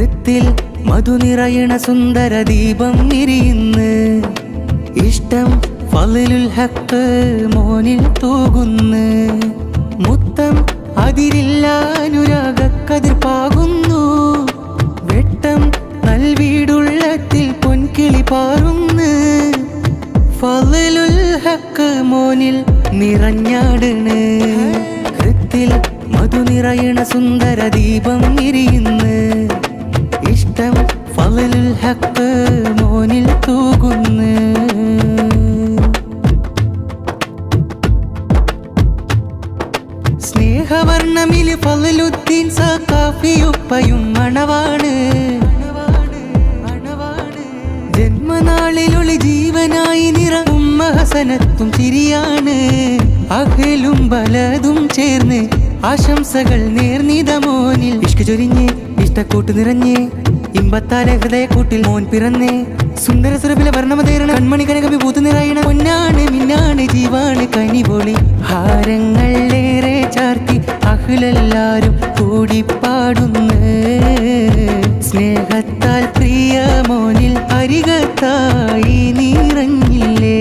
ഹൃത്തിൽ മധു നിറയണ സുന്ദര ദീപം എരിയുന്ന് ഇഷ്ടം ഫളിലുൽ ഹക്ക് മോനിൽ തൂകുന്ന് മുത്തം അതിരില്ല അനുരാഗക്കതിർ പാകുന്നു വെട്ടം നൽവീടുള്ളത്തിൽ പൊൻകിളി പാറുന്ന് ഫളിലുൽ ഹക്ക് മോനിൽ നിറഞ്ഞാടണ് ഹൃത്തിൽ മധു നിറയണ സുന്ദര ദീപം എരിയുന്ന് ഇഷ്ടം ഫളിലുൽ ഹക്ക് മോനിൽ തൂകുന്ന് സ്നേഹവർണ്ണമില് ഫളിലുദ്ദീൻ സഖാഫിയുപ്പയും മണവാണ് ജന്മനാളിലൊളി ജീവനായി നിറ ഉമ്മ ഹസനത്തും ചിരിയാണ് അഖിലും ബലതും ചേർന്ന് ആശംസകൾ നേർന്നിത മോനിൽ ഇഷ്ക് ചൊരിഞ്ഞ് ഇഷ്ടക്കൂട്ട് നിറഞ്ഞ് ഇമ്പത്താലെ ഹൃദയക്കൂട്ടിൽ മോൻ പിറന്നേ സുന്ദര സുരഭില വർണ്ണമതേരണ കൺമണി കനകമി പൂത്ത് നിറയണ പൊന്നാണ് മിന്നാണ് ജീവാണ് കനിപൊളി ഹാരങ്ങൾ ഏറെ ചാർത്തി അഖിലെല്ലാരും കൂടിപ്പാടുന്നു സ്നേഹത്താൽ പ്രിയ മോനിൽ അരികത്തായി നിറഞ്ഞില്ലേ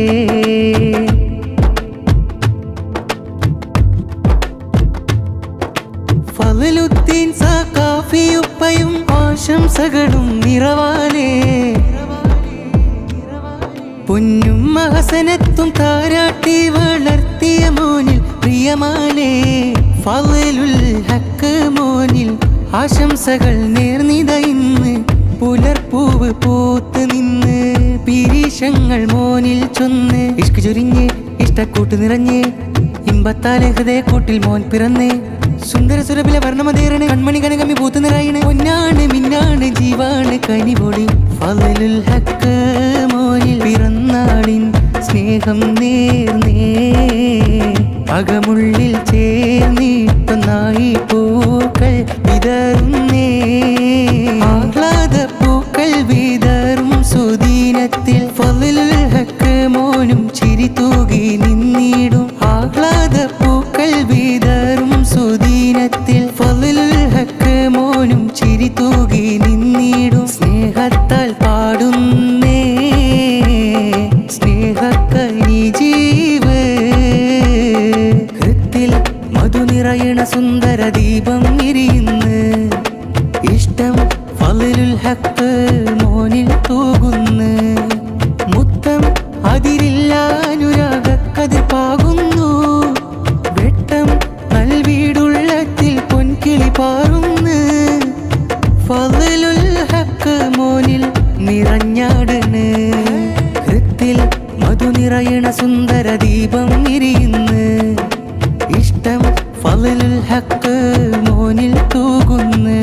ഫളിലുദ്ദീൻ സഖാഫിയുപ്പയും ആശംസകളും നിറവാലേ പൊന്നും ഹസനത്തും താരാട്ടി വളർത്തിയ മോനിൽ പ്രിയമാലേ ഫളിലുൽ ഹക്ക് മോനിൽ ആശംസകൾ നേർന്നിത ഇന്ന് പുലർപ്പൂവ് പൂത്ത് നിന്ന് പിരീശങ്ങൾ മോനിൽ ചൊന്ന് ഇഷ്ക് ചൊരിഞ്ഞ് ഇഷ്ടക്കൂട്ട് നിറഞ്ഞ് ഇമ്പത്താലെ ഹൃദയക്കൂട്ടിൽ മോൻ പിറന്നേ സുന്ദര സുരഭില വർണ്ണമതേറണ് കൺമണി കനകമി പൂത്ത് നിറയണ പൊന്നാണ് മിന്നാണ് ജീവാണ് കനിപൊടി ഫളിലുൽ ഹക്ക് മോനിൽ പിറന്നാളിൻ സ്നേഹം നേർന്നേ അകമുള്ളിൽ ചേർന്നിട്ടൊന്നായി പൂക്കൾ വിതറുന്നേ ആഹ്ലാദ പൂക്കൾ വിതറും സുദീനത്തിൽ ഫളിലുൽ ഹക്ക് മോനും ചിരി തൂകി നിന്നിടും ആഹ്ലാദ പൂക്കൾ വിതറും സുദീനത്തിൽ ഫളിലുൽ ഹക്ക് മോനും ചിരി തൂകി നിന്നിടും സ്നേഹത്താൽ പാടുന്നേ സ്നേഹക്കനി ജീവ് ഹൃത്തിൽ മധു നിറയണ സുന്ദര ദീപം എരിയുന്ന് ഇഷ്ടം ഫളിലുൽ ഹക്ക് മോനിൽ തൂകുന്ന് മുത്തം അതിരില്ല അനുരാഗക്കതിർ പാകുന്നു വെട്ടം നൽവീടുള്ളത്തിൽ പൊൻകിളി പാറുന്ന് ഫളിലുൽ ഹക്ക് മോനിൽ നിറഞ്ഞാടണ് ഹൃത്തിൽ മധു നിറയണ സുന്ദര ദീപം എരിയുന്ന് ഇഷ്ടം ഫളിലുൽ ഹക്ക് മോനിൽ തൂകുന്ന്